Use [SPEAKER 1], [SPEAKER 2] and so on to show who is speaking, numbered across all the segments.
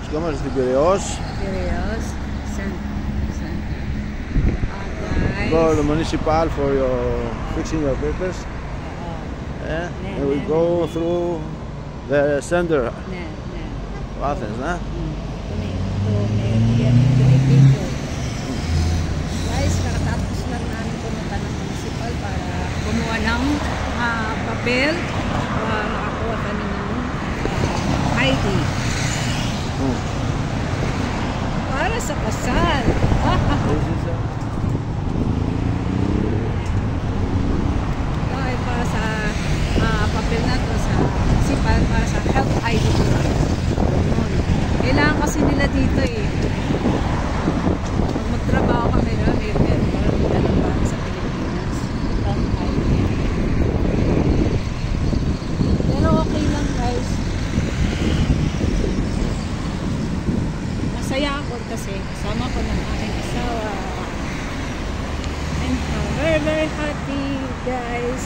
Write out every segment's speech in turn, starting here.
[SPEAKER 1] Estamos στην Πειραιώς.
[SPEAKER 2] Piraeus. Guys.
[SPEAKER 1] Go to the municipal for your fixing your papers. Yeah. And we go through the center of Athens, huh?
[SPEAKER 2] Guys, kakatapos lang namin pumunta ng municipal para kumuha ng papel para makakuha kami ng ID. Para sa kasal. Ay, para sa papel na to sa municipal para sa health ID. Kailangan kasi nila dito eh. Pag magtrabaho kami na, may ganun ba sa Pilipinas. Health ID. Pero okay lang guys. Masaya ako kasi kasama ko ng aking asawa. I'm very very happy guys.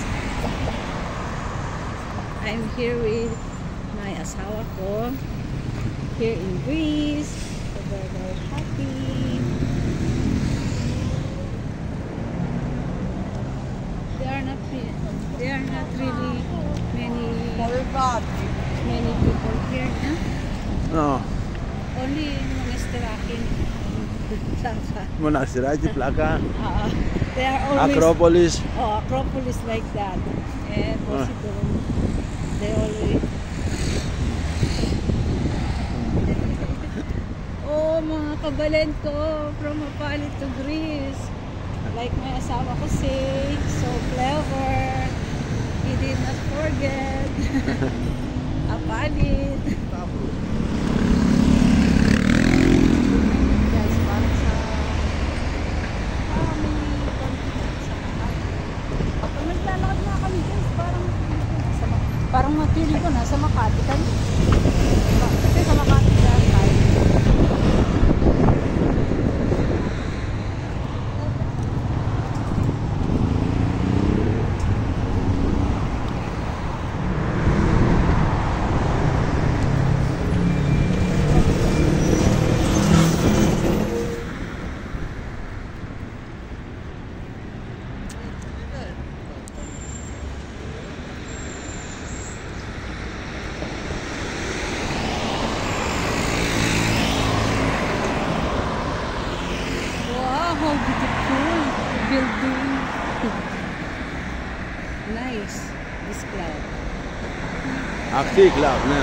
[SPEAKER 2] I'm here with my asawa ko. Here in Greece, so very, very happy. There are not really many people here, no?
[SPEAKER 1] No.
[SPEAKER 2] Only Monasterakin.
[SPEAKER 1] Monastiraki, Plaka,
[SPEAKER 2] They are always
[SPEAKER 1] Acropolis.
[SPEAKER 2] Acropolis like that, and Poseidon. They always. Oh, mga kabalen ko from Mapalid to Greece. Like my asawa ko say, so clever. He did not forget. Mapalid. Guys, parang sa family confidence sa Mapalid. Pag naglalakad na kami guys, parang matiling ko na sa Makati kami. Kasi sa Makati dahil tayo. How beautiful building. Nice this cloud.
[SPEAKER 1] Αυτή η κλαμπ, ναι.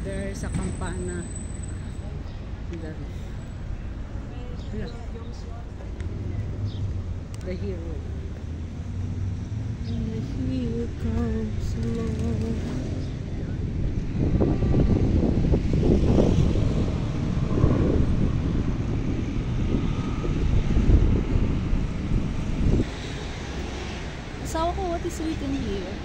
[SPEAKER 2] There's a campana. The hero. And the hero comes along. Asawa ko, what is written here?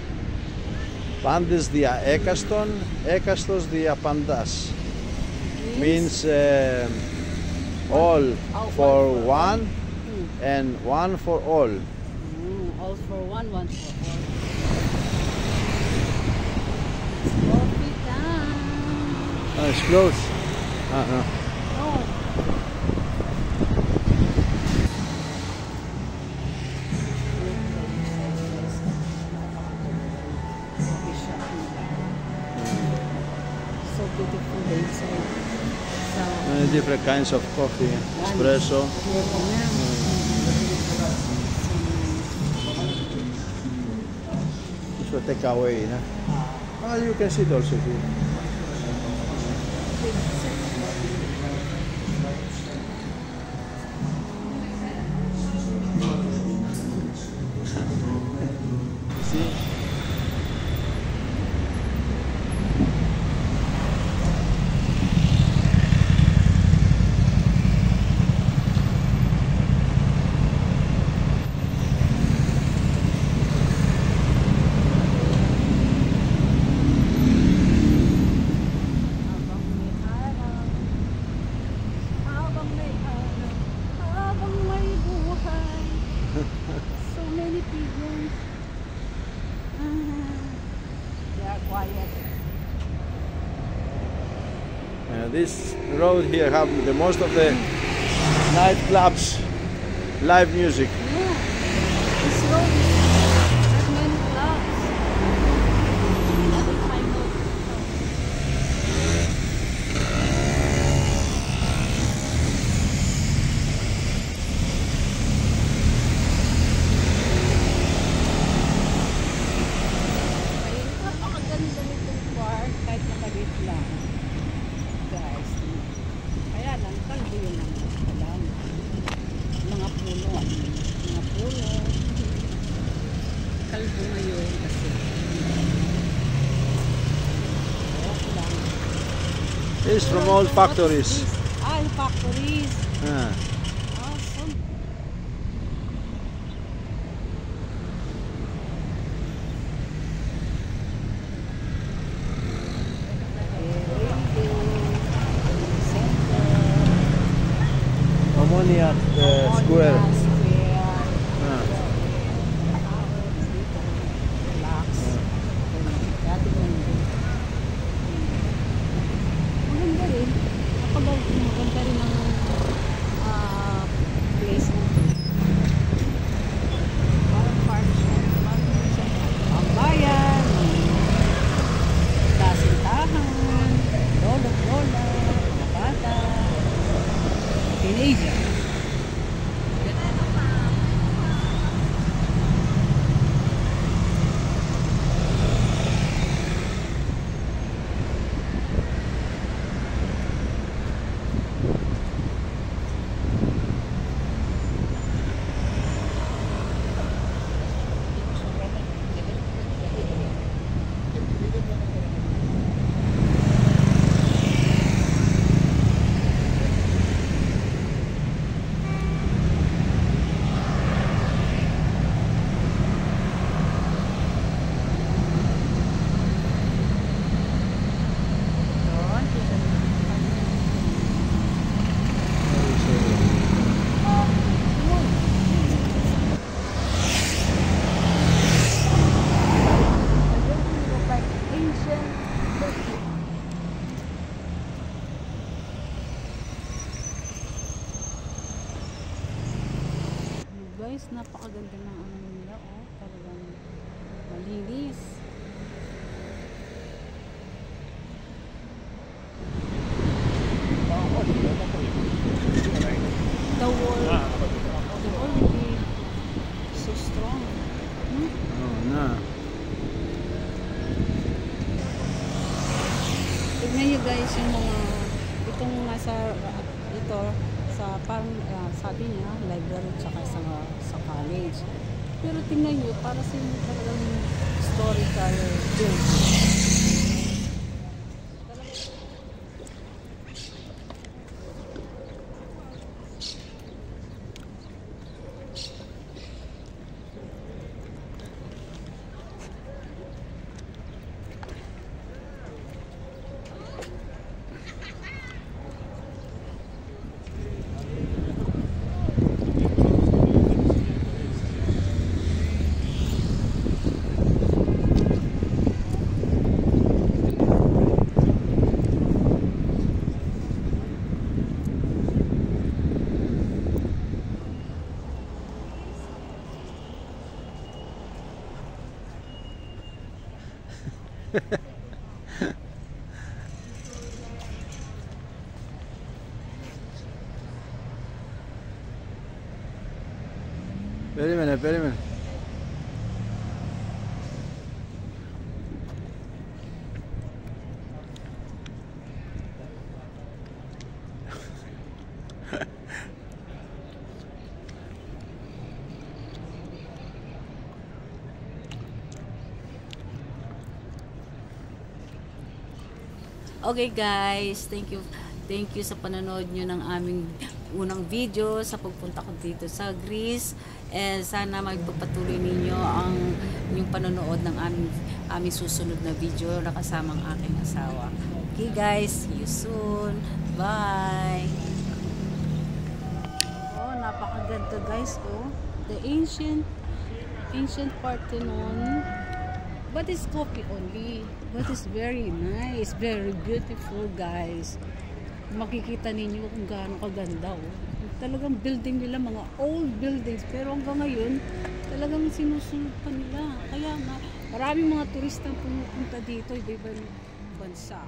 [SPEAKER 1] Πάντες δια έκαστον, έκαστος δια παντάς. Means all for one and one for all.
[SPEAKER 2] All for one, one for all. Coffee time.
[SPEAKER 1] Oh, it's close. No.
[SPEAKER 2] No. So beautiful inside.
[SPEAKER 1] Many different kinds of coffee, espresso. It's a takeaway, no? Oh, you can sit also here. See? This road here have the most of the nightclubs, live music.
[SPEAKER 2] Yeah. This road has many clubs. Another kind of napakaganda nitong park kahit nakabit lang. Guys, kaya lang kalbo yun ang alam. Mga puno, kalbo ngayon kasi okay lang.
[SPEAKER 1] It's from old factories.
[SPEAKER 2] Old factories.
[SPEAKER 1] Ah.
[SPEAKER 2] Awesome.
[SPEAKER 1] Ammoniac Square. Ah.
[SPEAKER 2] Relax. Dati maganda rin. Maganda rin ang place mo. Parang park siya. Parang siya. Ang bayan. Dasintahan. Lola. Mga bata. Teenager. Guys, napakaganda ng ano nila, oh, talagang malinis. The wall will be so strong.
[SPEAKER 1] Oh, no.
[SPEAKER 2] Tignan nyo guys yung mga itong nasa ito sa parang sabi niya library tsaka sa college, pero tingnan nyo para sa inyo talagang historical building.
[SPEAKER 1] Wait a minute.
[SPEAKER 2] Okay guys, thank you sa panonood nyo ng aming unang video sa pagpunta ko dito sa Greece, and sana magpapatuloy ninyo ang yung panonood ng aming susunod na video na kasamang aking asawa. Okay guys, see you soon. Bye! Oh, napakaganda guys, oh. The ancient Parthenon. But it's coffee only. But it's very nice, very beautiful guys.
[SPEAKER 3] makikita ninyo kung gaano kaganda. Oh. Talagang building nila, mga old buildings. Pero hanggang ngayon, talagang sinusunod pa nila. Kaya maraming mga turista pumupunta dito, iba-ibang bansa.